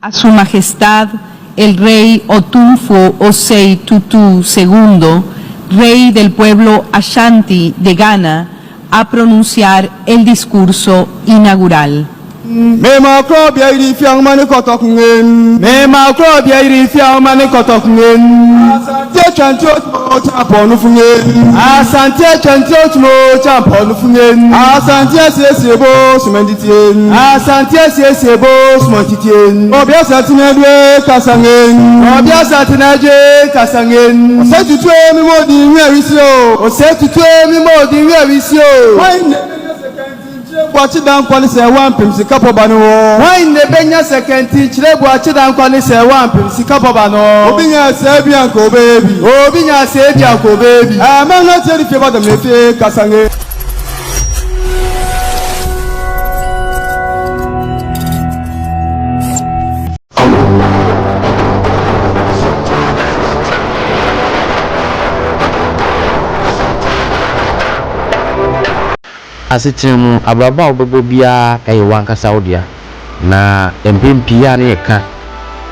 A Su Majestad el Rey Otunfo Osei Tutu II, Rey del pueblo Ashanti de Ghana, a pronunciar el discurso inaugural. Mema krobia iri fiang mane kotok ngen. Mema krobia iri fiang mane kotok ngen. Asante chantio champonu fungen. Asante chantio champonu fungen. Asante sesebo semenditien. Asante sesebo semenditien. Obia satinadwe kasangen. Obia satinaje kasangen. Osetutwe mi modi nwerisio. Osetutwe mi modi nwerisio. Watch down quality one pimsi kapobano. Why in the Benya second teach leg watch down quality one pimsi kapobano. Obinya Sebianco baby. Obinya Sebianco baby. I'm not telling you about the Mefe Kasange. Asitimu abraba obebo bia wanka Saudia na empempia na yeka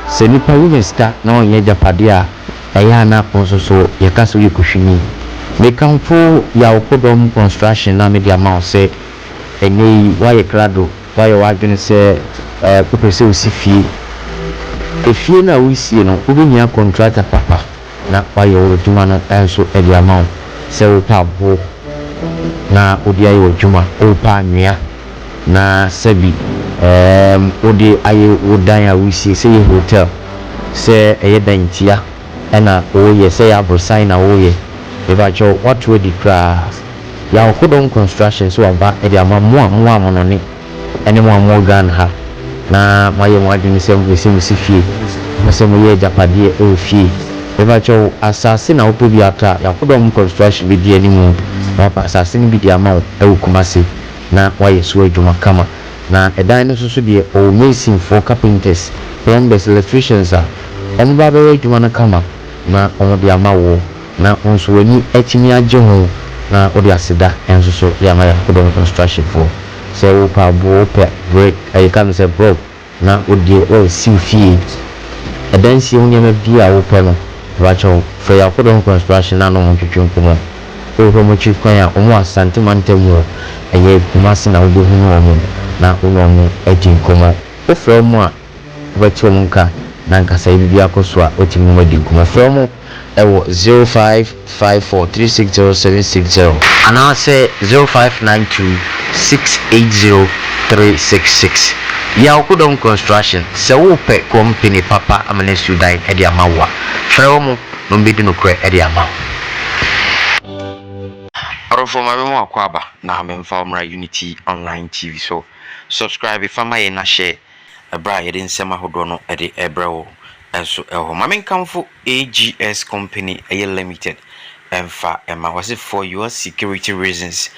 se nipa wumesta na onye japade a na ponsoso yeka so yekuhwini mekamfo ya okodom construction na media ma se enyi waye krado waye wadwene se popese osifie efie na wisie no obinya contractor papa na waye odwuma na enso edia ma se utabo na odi ayi odwuma opa anwea na sabi odi ayi odan a wisi se ye hotel se eye dantia na oye se ya brosign na oye ebacho what we di kra ya okodon construction so aba e di amammo no ne ene mo gan ha na maye mo adwini se fie se mo ye japade e fie ebacho asase na otobi ata ya okodon construction bi di animu papa asase ni bi di ama e Kumasi na waye so adwuma kama na edan no so de o mason for carpenters plumbers electricians a enu ba be adwuma na kama na on de ama wo na onso wani etimi agye ho na o de aseda enso so de ama ya kodon construction for se wo pa bo pe break e kan se bro na o de o fie edan si onyama bi a wo pe no racho fe ya kodon construction na no ntwetwe nkomo mo chikwan ya omo Asante mantemu eye Kumasi na obo hunu omo na ono eji nkomo ofre mo a obeti omo nka na nkasa bibi akoso a otimi mo di nkomo ofre mo ewo 0554360760 ana se 0592680366 ya okodom construction se wo pe company papa amene sudan e di amawa frɛ mo no mbedi no kra e di amawa for my mom akwaba na memfa mra Unity Online TV so subscribe if am na share ebra ye den sema hodo no e de ebrewo enso eho ma menkamfo AGS company limited emfa ema was it for your security reasons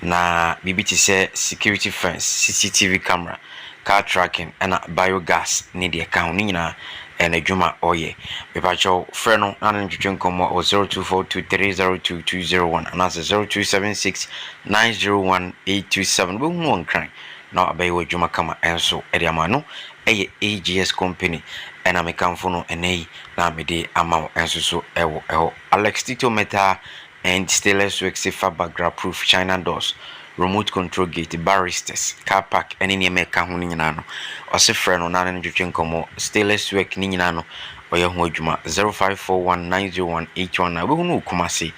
na bibiti say security fence CCTV camera car tracking and biogas ni de account ni nyina and a juma oye. Pipacho Freno and Junkomo or 0242302201 and that's 0276901827. We won't cry. Now obey what Juma Kama and so Ediamano, AGS company, and I make for and a Namide amount and so Alex Tito Meta and stainless wax fabric proof China doors. Remote control gate, barristers, car park, and any meka huninano, or se friend on an Junkomo, stainless work ninano, or your hojuma 0541901819. We know Kumasi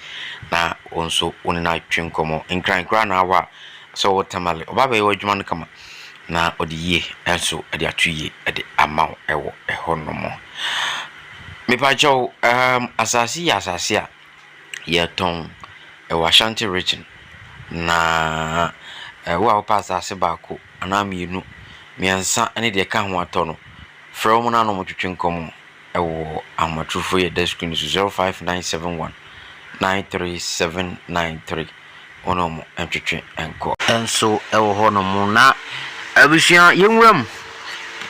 na also on a night Junkomo, and crying grand hour. So what tamale, or Baba Wajman come na or the ye, and so at the 2 year at the amount a honomo. Me pajo, Asasia, ye tongue, a Ashanti region. Na wa pass asebako anam yinu miansa ene de ka ho atono from na no motwetwe nkomo ewo amatrufo ye desk ni 05971937993 ono mo entwetwe enko enso ewo ho no mo na abusua yenwram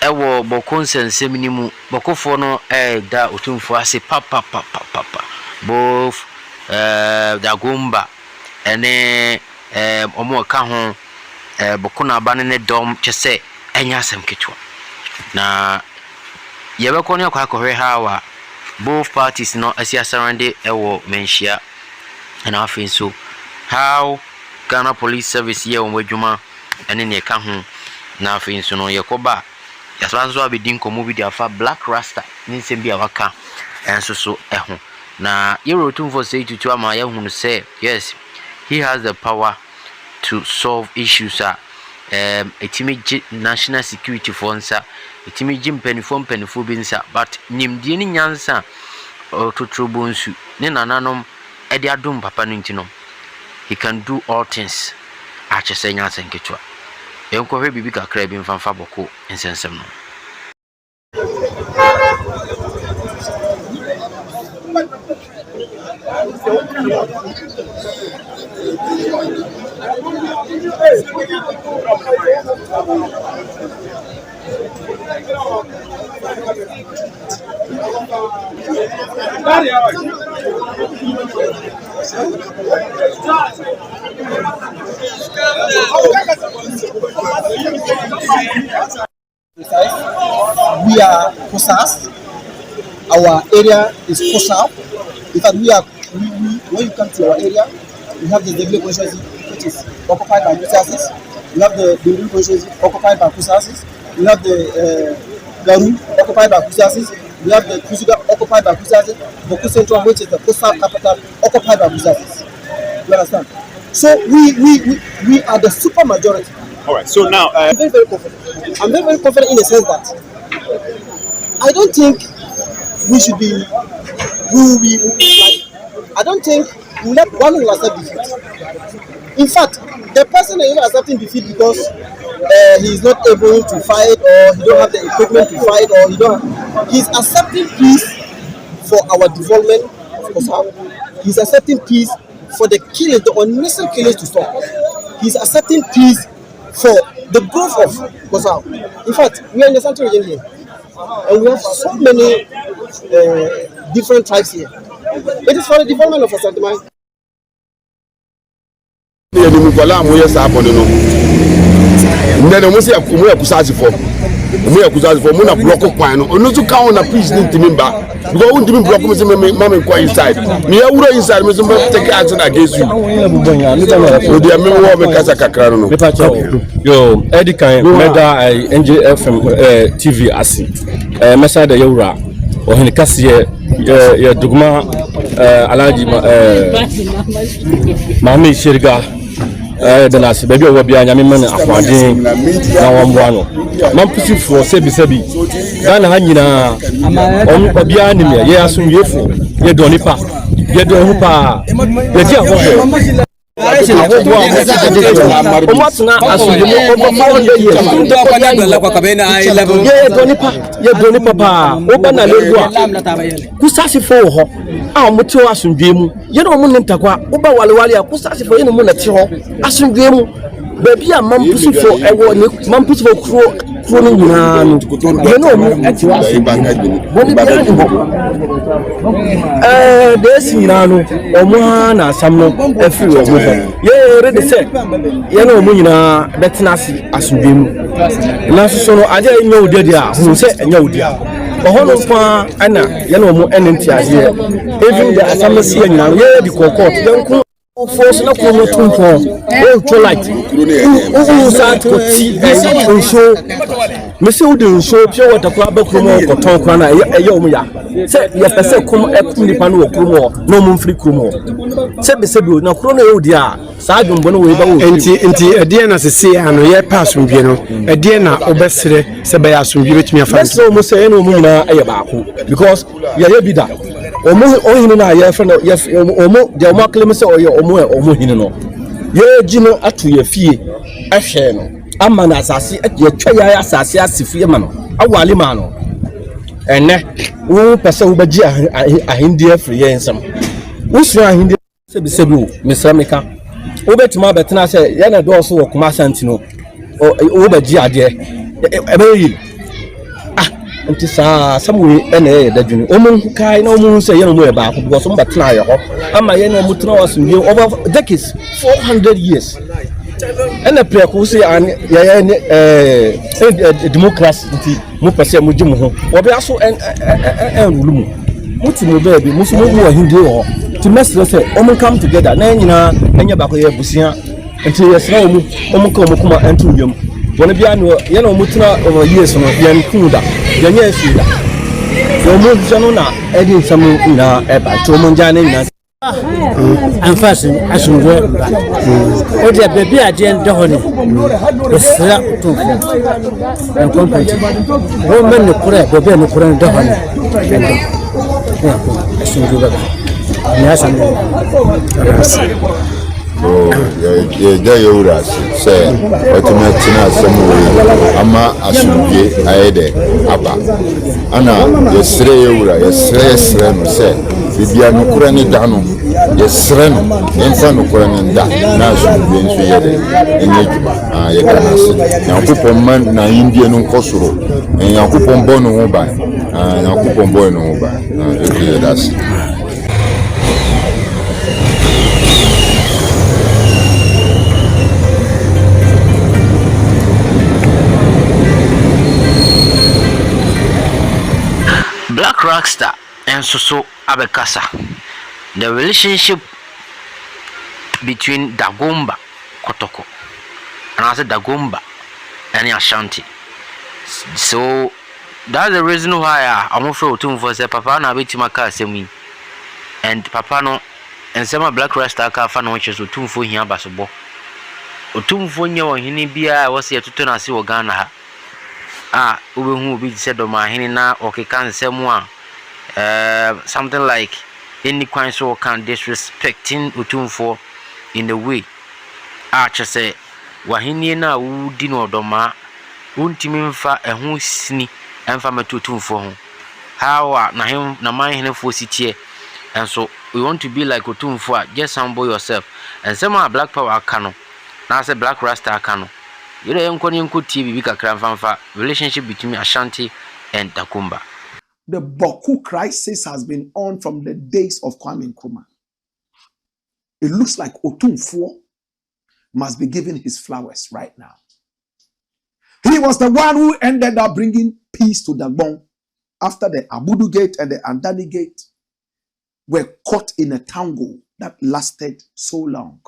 ewo boko nsensem ni mu bokofo no da otumfo ase papa both Dagonba ene omo ka ho boko na ba ne dom kyese enya asem ketwa na yɛbɛkɔ ne akɔ how both parties no asia surrounded ɛwɔ Manhyia and afei so how Ghana Police Service yɛ wɔn adwuma ɛne ne ka ho na afei so no yɛkɔba yɛsaba so abɛdi nkɔmmɔ bi de afa Black Rasta ne nsɛm bi a waka ɛnso so ɛho na yɛwrotum for say to ama yɛhunu sɛ yes he has the power to solve issues etimi national security for nsa etimi mpanifo bi nsa but nimdie ne nyansa totorobo nsu ne nananom ɛde adom papa no ntino he can do all things akyese nyansa nketwa enkɔhwɛ bibi kakra bi mfanfa bɔko nsensem no We are Kosas. Our area is Kosas. In fact, when you come to our area, we have the Degele constituency, which is occupied by Kusasis. We have the Dundun constituency occupied by Kusasis. We have the Garu occupied by Kusasis. We have the Kusuga occupied by Kusasis. Boku Central, which is the Kosa capital, occupied by Kusasis. You understand? So we are the super majority. All right. So now I'm very confident. I'm very confident in the sense that I don't think we should be. I don't think one will accept defeat. In fact, the person is not accepting defeat because he is not able to fight or he don't have the equipment to fight or he's accepting peace for our development of Kosa. He's accepting peace for the killings, the unnecessary killings to stop. He's accepting peace for the growth of Kosa. In fact, we are in the Ashanti region here, and we have so many different tribes here. It is for the development of Ashanti. Then we say we are Kusasi for. We are Kusasi for. We na block kwan no. Onu to count na peace ni timimba. Because we timim block me say me mama kwan inside. Me ya wura inside me say take action against you. O dia me wo me kasa kakra no. Yo, Eddie kan meda NJFM TV asi. Mesa da yawura. O hin kase ye dugma alaji Mami Shirga Denasi, baby, will be a Yaman Afwadin, now I'm one. Mampusi for Sebi, Ghana Hanina, Obianime, yes, you don't nipa, you don't pa, you what's not as you know, papa, open a little Kusasi for her. Mutu asundwemu ye no mun ntakwa oba walewale akusase fo ye no mun nati ho asundwemu baby a mampusi fo ewo ne mampusi fo kro no nyina no ye no mu ati wa boni ba ni bo desi nyina no omo na asam no afiri wo ho ye ready say ye no mu nyina betenasi asundwemu na so no ade nya odedi a hu se nya odia ohono fa ana ye no mu enenti azie even the assembly nyina ye di court yanku force na ko no tumpo o to light o sat ko ti e show me se o de show pure water ko abakromo ko ton ko na e ye o mu ya se ye pese kom e nipa no okromo no mu mfiri kromo se be se bi na kro na e odi a sa dwombo no we ba wo enti ede na sese ano ye pass mbie no ede na obesere se be asomdwie betumi afa so mo se no mu nyina e ye baako because ye bi da omo na ye friend omo de omo claim say oye omo hini no ye gi no atu ye fie ahwe no ama na asase ye twa ya asase asifie ma no awale ma no ene wo pese wo bagi ahindi afri ye nsam wo sura ahindi sebi o misramika wo betuma betena say ye na do so wo kuma Ashanti no wo bagi ade ebe yi nti saa samwe ene dadwini omo kai na omo se ye no mo e ba ko because mo betena ye ho ama ye no mo tena wasumye over decades 400 years And the prayer who say and democracy mo pese mo jimu ho wo be aso en rulumu muti mo baby mo so mo wo hindi ho to mess say o come together na nyina enya ba ko ye busia enti yesra o mo ka o mo kuma entu wiem wona bia no ye na o mo tuna o years no ye nku da ye nya efi da yo mo jano na edi samu na eba to mo njane na anfasin asungwe o de bebi ade ndo ho ni esra to en kompeti o men no kure bebi no kure ndo ho ni asungwe baba ni asango ya yura say automatic na samu ama asubie ayede aba ana yesre yura yesre no say bibia no kura ni dano yesre no enfa no kura ni da na asubie nso yede enye djuma ye kana se yakupon man na indie no nkosoro yakupon bo no ho ba yakupon bo no ho ba e that's Black Rockstar and so Abekasa. The relationship between Dagonba Kotoko and I said Dagonba and Ashanti. So that's the reason why I'm afraid to for say Papa na beti maka semi and Papa no and some Black Rockstar ka fa no che so tumfo hia basobo. Otumfo nya wo hini bia wo se tutu na se wo Ghana ha. Ubehu obi se Dormaahene na okeka nsemu something like any kind so can disrespecting Otumfo in the way just say wahini na wudi no Doma untimi mfa ehu sini emfa meto Otumfo ho how na him na Manhyia for sitie and so we want to be like Otumfo just humble yourself and some Black Power kano na say Black Rasta kano. You know, TV kakra relationship between Ashanti and Dagonba. The Boku crisis has been on from the days of Kwame Nkrumah. It looks like Otumfo must be given his flowers right now. He was the one who ended up bringing peace to Dagonba after the Abudu Gate and the Andani Gate were caught in a tangle that lasted so long.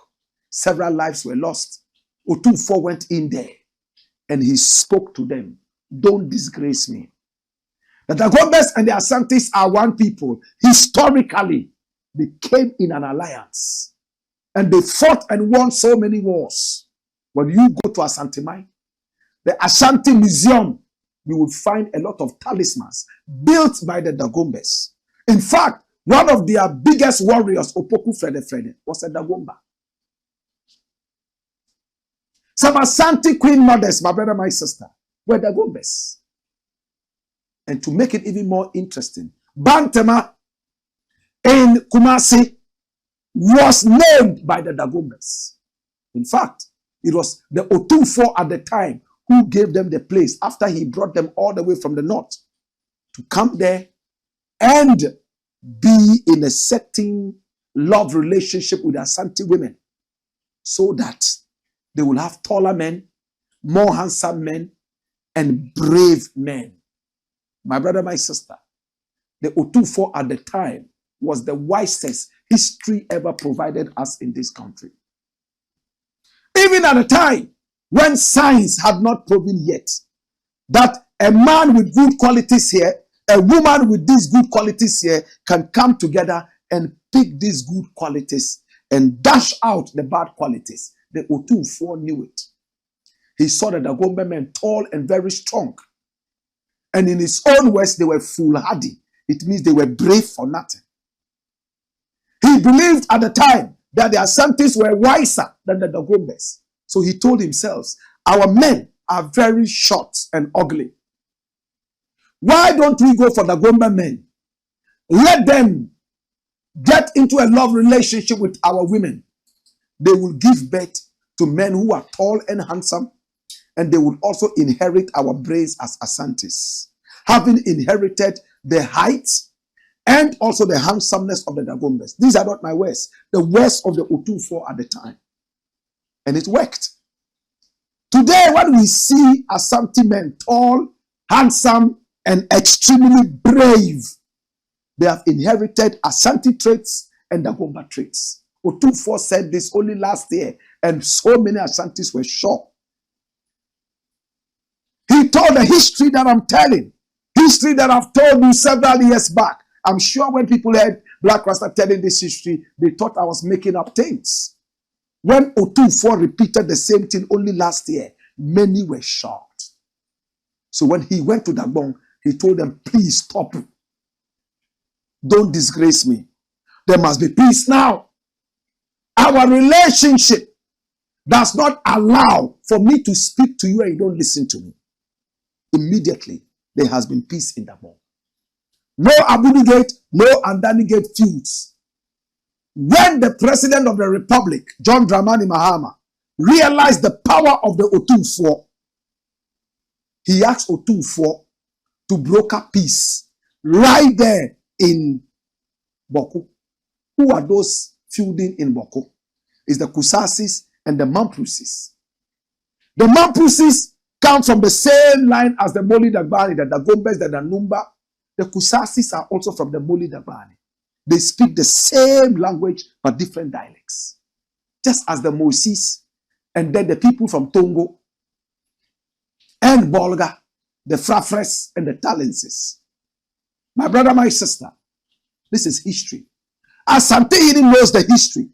Several lives were lost. Otumfo went in there and he spoke to them. Don't disgrace me. The Dagombas and the Asantis are one people. Historically, they came in an alliance and they fought and won so many wars. When you go to Ashanti mine, the Ashanti Museum, you will find a lot of talismans built by the Dagombas. In fact, one of their biggest warriors, Opoku Frede, was a Dagomba. Some Ashanti queen mothers, my brother, my sister, were Dagombas. And to make it even more interesting, Bantama in Kumasi was named by the Dagombas. In fact, it was the Otumfo at the time who gave them the place after he brought them all the way from the north to come there and be in a certain love relationship with Ashanti women so that they will have taller men, more handsome men, and brave men. My brother, my sister, the Otumfo at the time was the wisest history ever provided us in this country. Even at a time when science had not proven yet that a man with good qualities here, a woman with these good qualities here can come together and pick these good qualities and dash out the bad qualities. The Otumfo knew it. He saw the Dagonba men tall and very strong. And in his own words, they were foolhardy. It means they were brave for nothing. He believed at the time that the Asantis were wiser than the Dagombas. So he told himself, our men are very short and ugly. Why don't we go for the Dagomba men? Let them get into a love relationship with our women. They will give birth to men who are tall and handsome, and they will also inherit our brains as Asantis, having inherited the height and also the handsomeness of the Dagombas. These are not my words, the words of the Otumfo at the time. And it worked. Today, when we see Ashanti men, tall, handsome, and extremely brave, they have inherited Ashanti traits and Dagonba traits. Otunfo said this only last year, and so many Ashantis were shocked. He told the history that I'm telling, history that I've told you several years back. I'm sure when people heard Black Rasta telling this history, they thought I was making up things. When Otunfo repeated the same thing only last year, many were shocked. So when he went to Dagonba, he told them, please stop. Don't disgrace me. There must be peace now. Our relationship does not allow for me to speak to you and you don't listen to me. Immediately, there has been peace in Dagonba. No Abudu Gate, no Andani Gate feuds. When the President of the Republic, John Dramani Mahama, realized the power of the Otunfo, he asked Otunfo to broker peace right there in Boko. Who are those feuding in Boko? It's the Kusasis and the Mampusis. The Mampusis come from the same line as the Moli Dagbani, the Dagombas, the Danumba. The Kusasis are also from the Moli Dagbani. They speak the same language but different dialects. Just as the Mosis and then the people from Tongo and Bolga, the Frafres and the Talenses. My brother, my sister, this is history. Asante knows the history.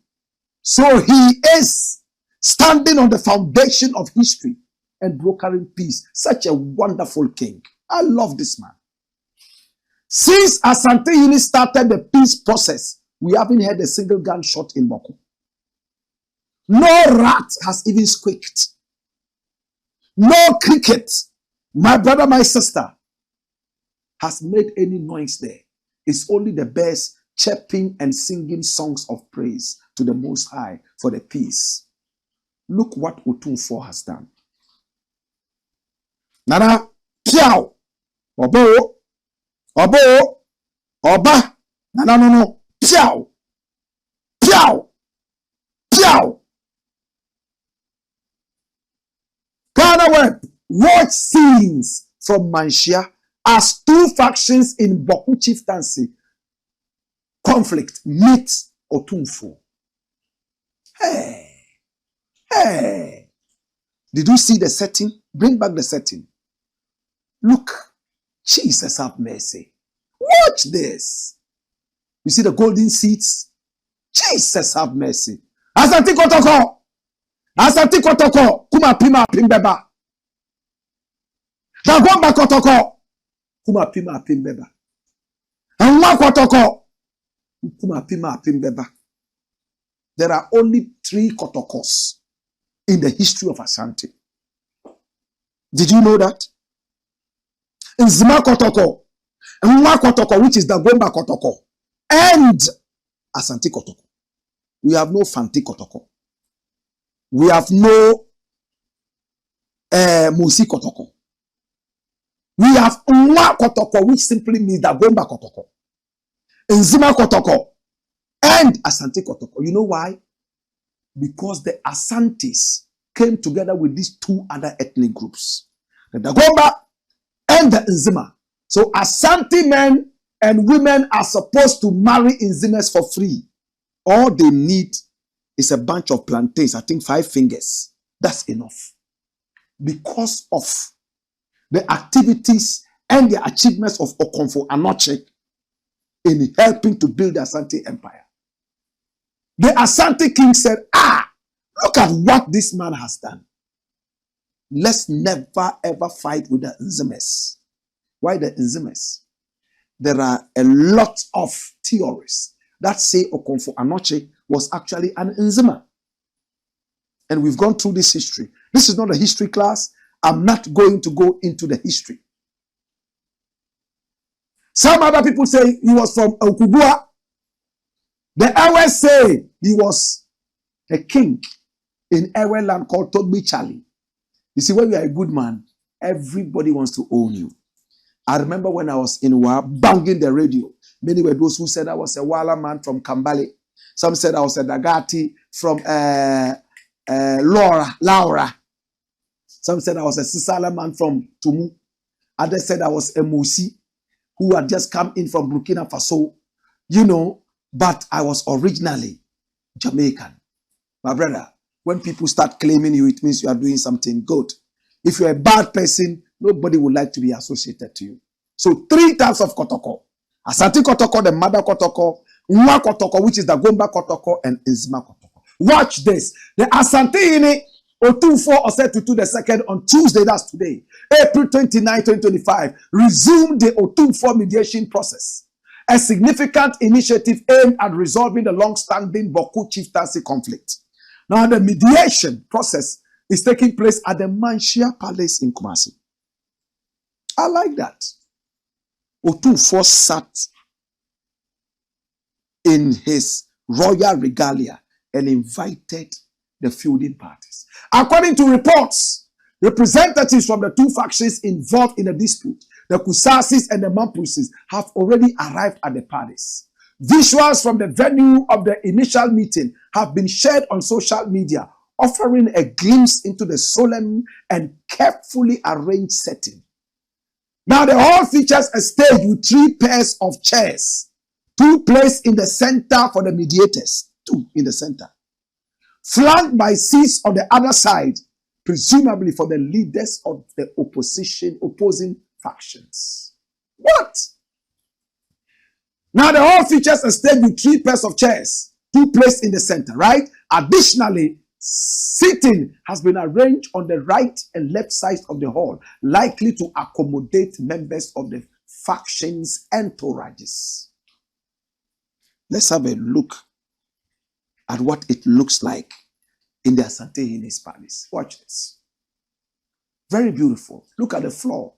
So he is standing on the foundation of history and brokering peace. Such a wonderful king. I love this man. Since Asante started the peace process, we haven't heard a single gunshot in Boko. No rat has even squeaked. No cricket, my brother, my sister, has made any noise there. It's only the birds chirping and singing songs of praise to the Most High for the peace. Look what Otunfo has done. Nana, piao, obo, oba, nana, no, piao, piao, piao. Ghana web, watch scenes from Manhyia as two factions in Boku chieftaincy conflict meet Otunfo. Hey, did you see the setting? Bring back the setting. Look, Jesus have mercy. Watch this. You see the golden seats? Jesus have mercy. Asante kotoko, kuma pima pimbeba. Dagonba kotoko, kuma pima pimbeba. Anwa kotoko, kuma pima pimbeba. There are only 3 kotokos in the history of Ashanti. Did you know that? Nzima kotoko, Nwa kotoko, which is Dagonba kotoko, and Asante kotoko. We have no Fanti kotoko. We have no Musi kotoko. We have Nwa kotoko, which simply means Dagonba kotoko, Nzima kotoko, and Asante kotoko. You know why? Because the Asantis came together with these 2 other ethnic groups, the Dagonba and the Nzima. So Asante men and women are supposed to marry Nzimas for free. All they need is a bunch of plantains, I think 5 fingers. That's enough. Because of the activities and the achievements of Okonfo Anoche in helping to build the Asante Empire. The Asante king said, look at what this man has done. Let's never ever fight with the Nzimas. Why the Nzimas? There are a lot of theories that say Okonfo Anoche was actually an Nzima. And we've gone through this history. This is not a history class. I'm not going to go into the history. Some other people say he was from Okubua. The Ewe say he was a king in Ewe land called Togbi Charlie. You see, when you are a good man, everybody wants to own you. I remember when I was in Wa banging the radio. Many were those who said I was a Wala man from Kambale. Some said I was a Dagati from Laura. Some said I was a Sisala man from Tumu. Others said I was a Musi who had just come in from Burkina Faso, but I was originally Jamaican. My brother, when people start claiming you, it means you are doing something good. If you're a bad person, nobody would like to be associated to you. So 3 types of Kotoko. Asante Kotoko, the mother Kotoko, Nwa Kotoko, which is the Dagonba Kotoko, and Nzima Kotoko. Watch this. The Ashanti Otunfo Osetutu II on Tuesday, that's today, April 29, 2025, resumed the Otunfo mediation process, a significant initiative aimed at resolving the long-standing Boku chieftaincy conflict. Now, the mediation process is taking place at the Manhyia Palace in Kumasi. I like that. Otunfo sat in his royal regalia and invited the feuding parties. According to reports, representatives from the 2 factions involved in the dispute, the Kusasis and the Mampusis, have already arrived at the palace. Visuals from the venue of the initial meeting have been shared on social media, offering a glimpse into the solemn and carefully arranged setting. Now, the hall features a stage with 3 pairs of chairs, 2 placed in the center for the mediators, 2 in the center, flanked by seats on the other side, presumably for the leaders of the opposing factions. What? Now, the hall features a stage with 3 pairs of chairs, 2 placed in the center, right? Additionally, seating has been arranged on the right and left sides of the hall, likely to accommodate members of the factions' entourages. Let's have a look at what it looks like in the Ashanti palace. Watch this. Very beautiful. Look at the floor.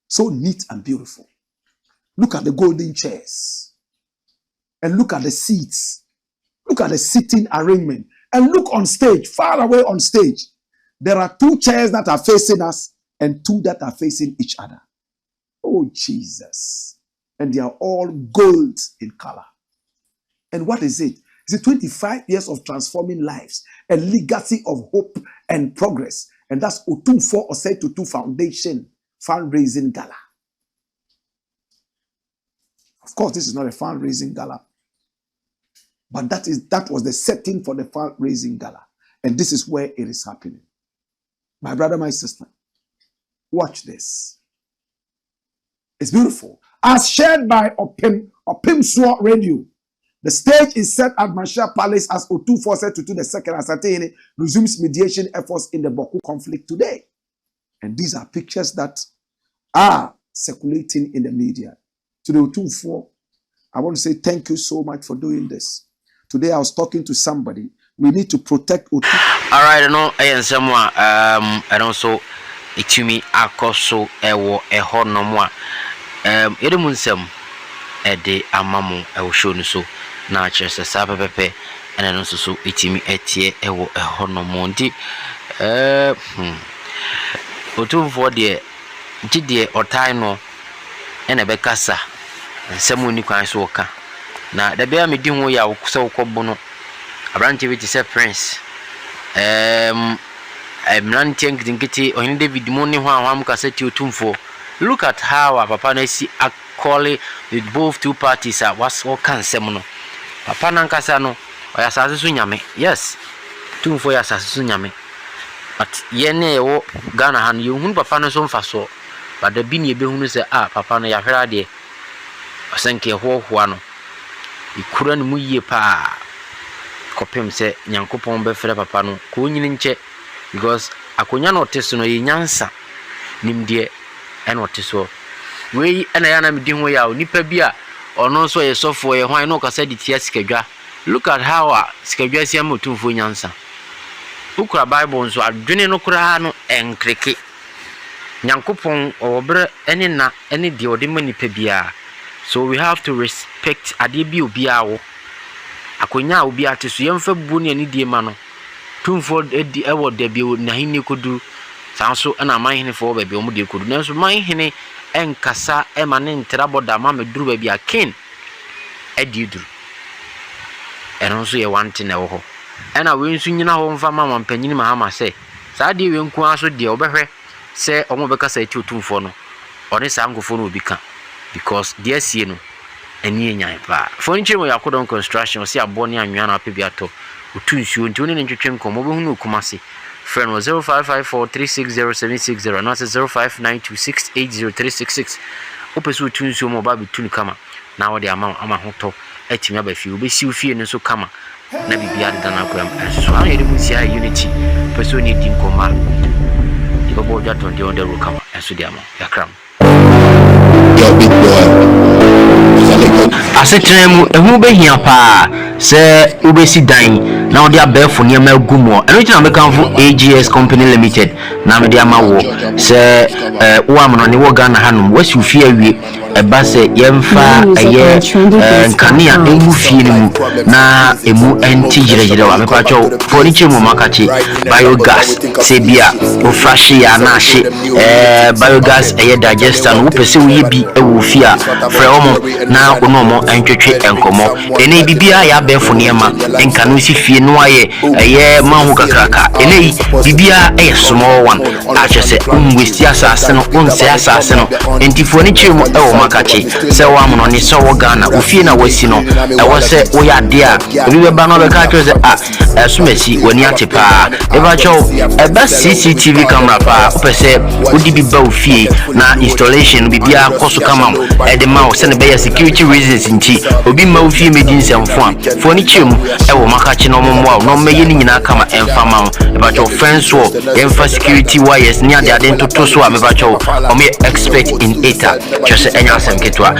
So neat and beautiful. Look at the golden chairs. And look at the seats. Look at the seating arrangement. And look on stage, far away on stage. There are 2 chairs that are facing us and 2 that are facing each other. Oh, Jesus. And they are all gold in color. And what is it? It's 25 years of transforming lives, a legacy of hope and progress. And that's Otunfo Osetutu Foundation fundraising gala. Of course, this is not a fundraising gala, but that was the setting for the fundraising gala. And this is where it is happening. My brother, my sister, watch this. It's beautiful. As shared by Opimswa Radio, the stage is set at Manhyia Palace as Otunfo Osetutu II Asante resumes mediation efforts in the Boku conflict today. And these are pictures that are circulating in the media. To the Otunfo, I want to say thank you so much for doing this. Today I was talking to somebody. We need to protect Otunfo. All right, I know I am someone. And also, to me, I also a horn no more. Edemunsem, de amamu, I will show you so. Na chese sabe pepe ene no so etimi etie ewo ehono mondi Otunfo de gide otai no ene be kasa nsemu ni kwan so ka na da bia me di ho ya se wokobo no abrante we ti se prince mlantie ngiti ohin David mo ni ho anwam kasa ti Otunfo. Look at how our papa na si akole with both 2 parties are was all kan sem no papa nankasa no oya sasu nyame. Yes, Otunfo ya sasu nyame, but yene wo Ghana han you hun papa no so mfa so, but the bi ne be hunu se papa no ya hwera de osenke hohoa no ikura no mu yie pa kopem se nyankopon be fere papa no ko nyini nche, because akonya no teso no ye nyansa nimde eno teso we ena ya na medi ho ya onipa bi a ono so ye sofo ye hwan no kasa di tia sikadwa. Look at how sikadwa sia Otunfo nyansa. Ukura Bible nso adwene no kura no enkreke nyankopon obre ene na ene de ode manipa bia. So we have to respect ade bi obi awo akonya obi ateso yemfa bu ne ani die ma no Otunfo edi ewo de bi na hini kodu sanso na manhene fo ba bi omo de kodu nanso manhene enkasa emane ntraboda ma meduru ba bi akin edi duru eno so ye wante na wo ho ena we nsu nyina ho mfa mama mpanyini ma ha ma se saa de we nko aso de obehwe se omo beka sa eti otumfo no one sa ngofo no obi ka because de asie no ani enyan pa furniture mo yakodon construction o se abone anwa na apebi ato otunsuo nti one ne ntwetwe nkomo be hunu okumase friend 0554360760 no 0592680366 opeso otunsuo mo ba betun kama na wo de ama hoto etimi abafi obesi ofie no so kama na bibia de dana kwam so an yede mu sia unity peso ni dim koma di babo jaton de on de ro kama eso de ama yakram big boy. asetremu ehu behia pa se ubesi dan na odi abefo ne ma gumo eno tina mekanfo AGS company limited na me de ama wo se wo amno ne wo Ghana hanum wasi ufie awie eba se yemfa eye nkania emu fie ne mu na emu enti jirejire wa me pacho furniture mu makachi biogas se bia o frashi ya na hye biogas eye digester no wo pese wo yebi ewo fie a frɛ omo na ono mo antwetwe enkomo ene bibia ya befo ne ma enka no si fie no aye eye mahu kakraka ene bibia eye small one a chese umwesti asase no onse asase no enti furniture mu ewo makachi se wa mo no ne so wo Ghana ofie na wasi no ewo se wo ya de a obi be ba no be ka chose sumesi wani atepa eba cho eba CCTV camera pa opese odi bi ba ofie na installation bibia koso kama de ma o se ne be security reasons nti obi ma ofie medin semfo a furniture mu ewo makachi no mo no meye ni nyina kama enfama eba cho fence wall emfa security wires ni ade ntoto so a meba cho o me expert in eta chose enya asem ketwa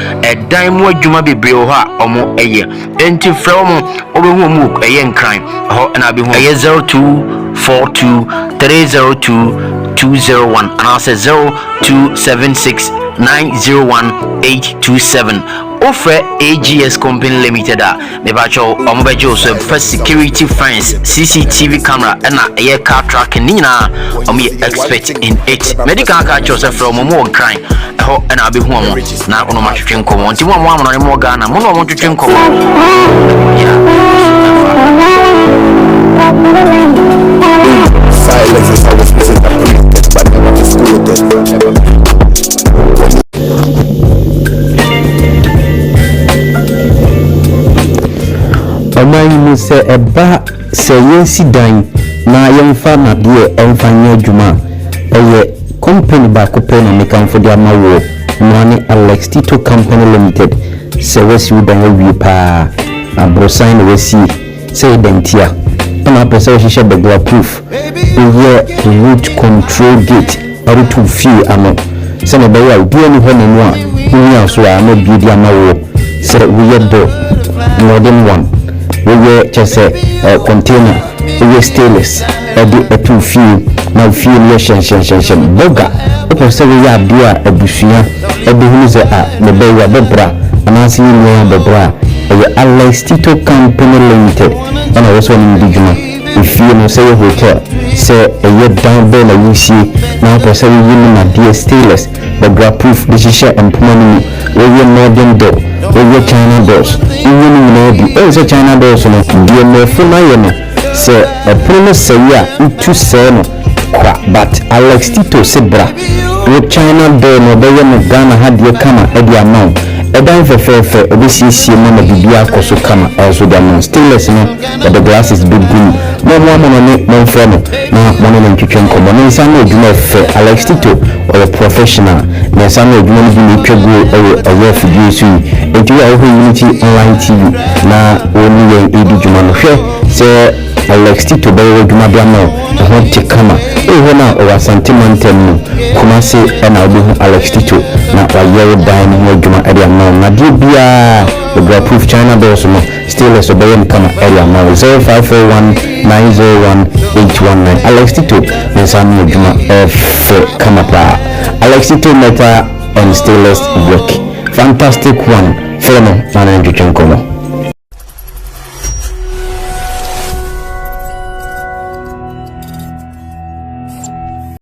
dan mu adwuma bebre ho a omo eye enti frɛ omo obehu mu eye nkran ho na be hu eye 0242302201 and I say 0276901827 offer AGS company limited a mebacho omobejo so first security fence CCTV camera and a car track nina omi expert in it medical car chose from mo crime ho and I be hu na ono ma twetwe nkomo nti mo no ne mo Ghana mo no mo twetwe nkomo Silence is always misinterpreted, but never disputed. Oman mu se eba se yensi dan na yemfa na de emfa nya adwuma eye company ba ko pe na mekanfo de amawo no ne Alex Tito Company Limited se wasi udan awie pa abrosan na wasi se identia na pese o hihye begla proof eye root control gate or to feel amo se na be ya obi ani ho nanu a nya so a na bi di amawo se we do more than one we chese container we stainless a to feel na feel ye shen boga o se we ya bia abusua hunu ze a me be ya bebra anasi ni ya bebra Alex Tito Company Limited and also in Digima. If you know say hotel, say a year down there you see now per se you na dear stainless but proof this is share and money we modern door we China doors you know the China doors no the no funa you say a promise say ya to say no but Alex Tito sebra we China door no be no Ghana had your kama e the amount edan fefefe obisi na bibia akoso kama also the amount stainless no but the glass is big good no friend na money na twetwe nkomo no nsa na odwuma fe Alex Tito or a professional na nsa na odwuma bi ni twego ayo fidie so enti ya ho unity online TV na oni yen edi dwuma no hwe se Alex Tito be odwuma bia no ho tikama na o Ashanti no kuma se na obi Alex Tito na wayo dan ni odwuma area na de bia the proof China doors no stainless obey kama area now 0541901819 Alex Tito nsami odwuma kama pa Alex Tito metal and stainless work fantastic one feno na njuchenkomo